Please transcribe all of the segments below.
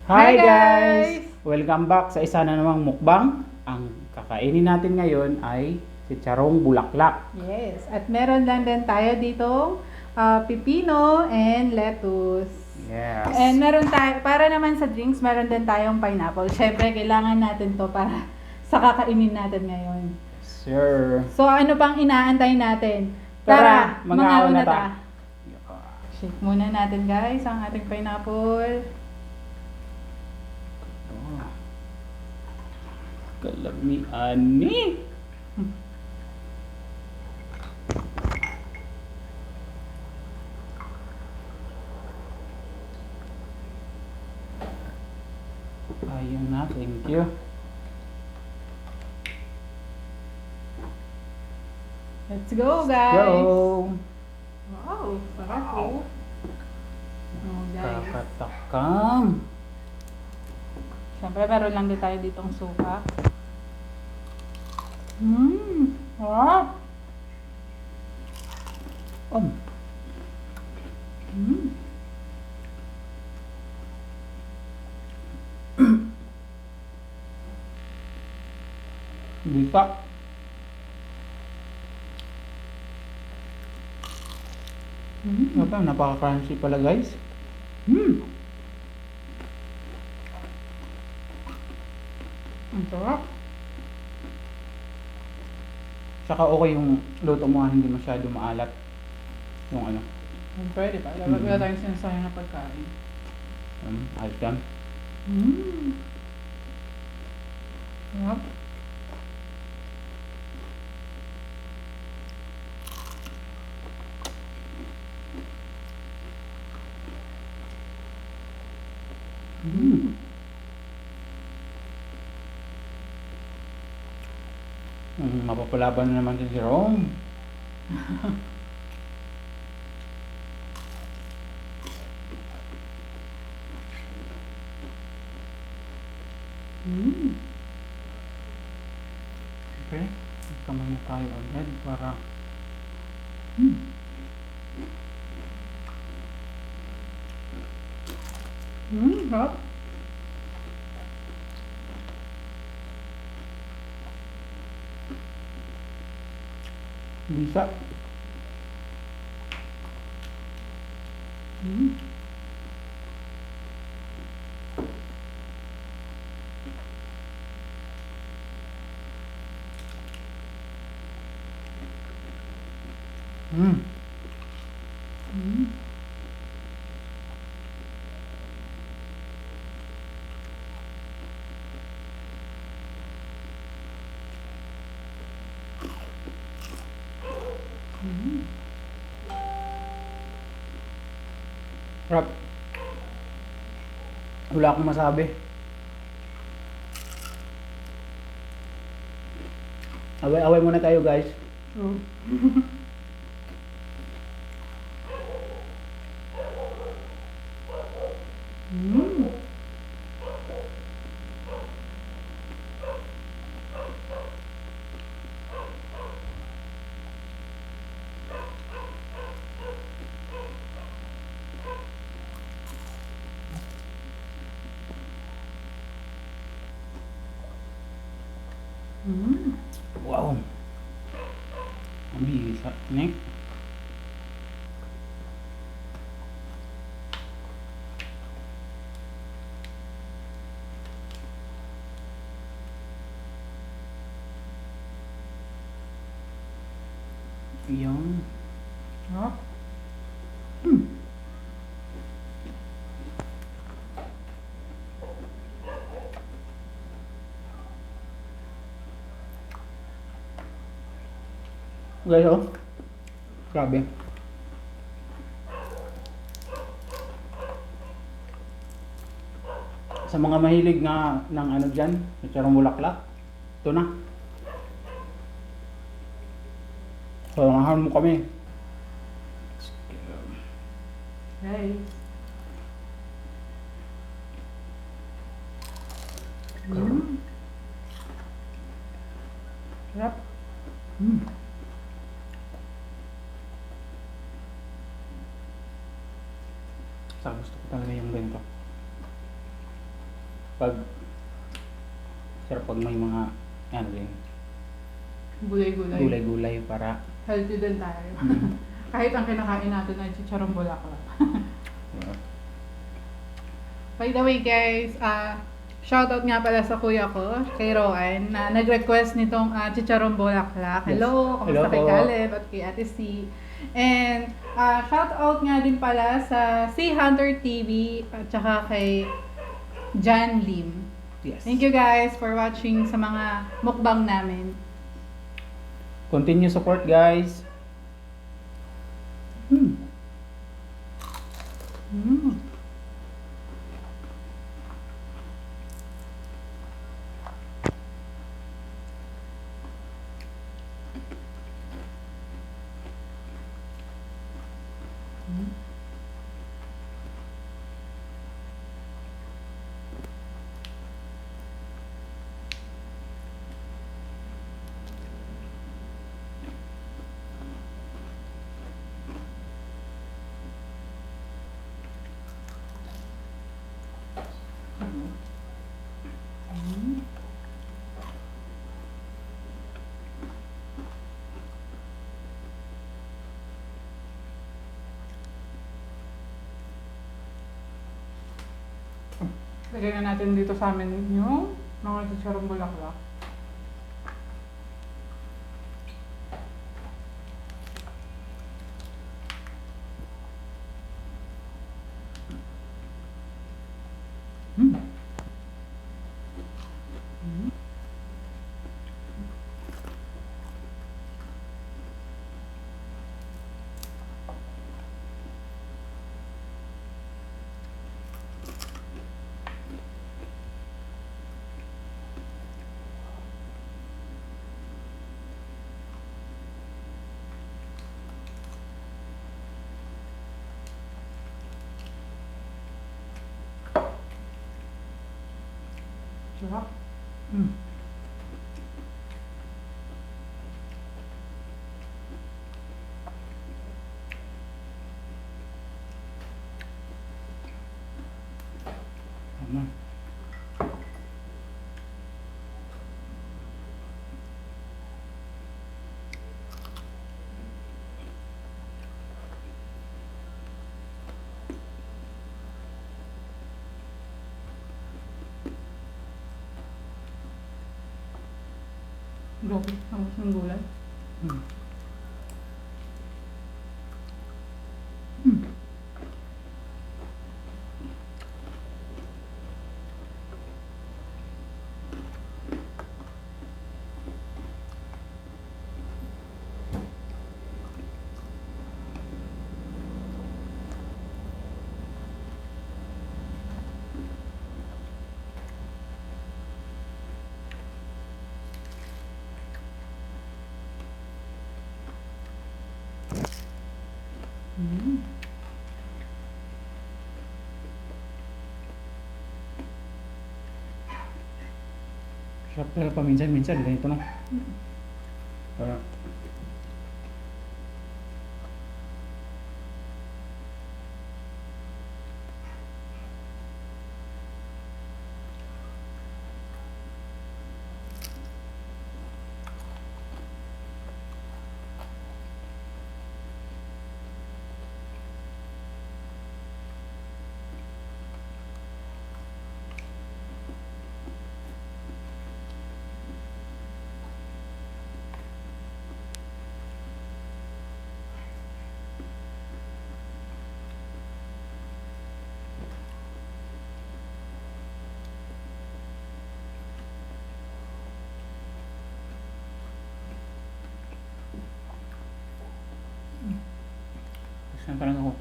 Hi Hi guys! guys! Welcome back sa isa na namang mukbang. Ang kakainin natin ngayon ay chicharong bulaklak. Yes, at meron lang din tayo ditong pipino and lettuce. And Yes. meron tayo, para naman sa drinks, meron din tayong pineapple. Syempre, kailangan natin to para sa kakainin natin ngayon. Sir. So, ano pang inaantay natin? Tara, Tara, mag-aaway na mangauna ta. ta. Shake muna natin guys ang ating pineapple. Oh. Kalamian ni. Ayun na, thank you. Let's go Let's guys! go! Wow, sarap oh. Oh guys. Kakatakam. Siyempre, meron lang din tayo ditong suka. Sarap! Om. Mmm. Bisa. Napaka-crunchy pala guys. Ang sarap. Saka okay yung luto mo, hindi masyado maalat. Yung ano. Pwede pa. Dapat wala tayong sinasayang na pagkain. Ayos yan. Sarap. Mapapalaban na naman si Jerome. Okay, kamay na tayo agad para Sarap. bisa. Rap. Wala akong masabi. Away-away muna tayo guys. Wow. Ang bisa. Nek. Yung Sarap. guys, oh. Grabe. Sa mga mahilig nga ng ano dyan, chicharong bulaklak, ito na. Sarangahan mo kami. Guys. Sarap. Sa gusto ko talaga yung ganito. Pag, sarap pag may mga, ano din, Gulay-gulay. gulay-gulay para, Healthy din tayo. Kahit ang kinakain natin ay chicharong bulaklak. By the way guys, shoutout nga pala sa kuya ko, kay Roan, na nag-request nitong chicharong bulaklak. Yes. Hello, Hello kamusta kay po. Caleb at kay Ate C. And shoutout nga din pala sa Sea Hunter TV at saka kay John Lim. yes. Thank you guys for watching sa mga mukbang namin. Continue support guys. Hmm. Mm. Lagyan na natin dito sa amin yung mga chicharong bulaklak. Hmm. Sarap. Hmm. Tama. Grabe, tapos ng gulay. Hmm. Mm. Mm. Sarap talaga paminsan-minsan ganito no. Para saan parang ako.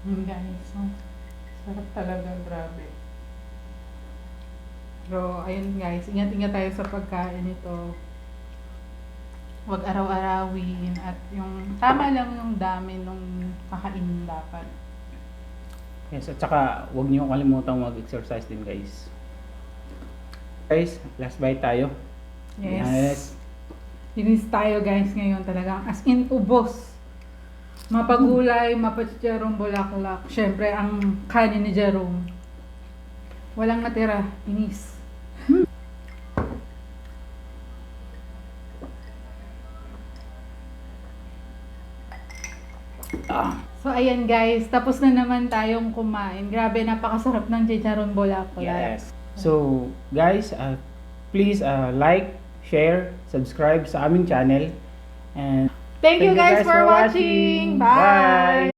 Yun guys, so, sarap talaga, grabe. Pero, ayun guys, ingat-ingat tayo sa pagkain nito. Huwag araw-arawin at yung tama lang yung dami nung kakainin dapat. Yes, at saka huwag niyo kalimutang mag-exercise din guys. Guys, last bite tayo. Yes. Linis tayo guys ngayon talagang as in ubos. Mapagulay, mapachicharong bulaklak. Syempre, ang kanin ni Jerome. Walang natira. Inis. So, ayan guys. Tapos na naman tayong kumain. Grabe, napakasarap ng chicharong bulaklak. Yes. So, guys, please like, share, subscribe sa aming channel. And Thank you guys for watching. Bye!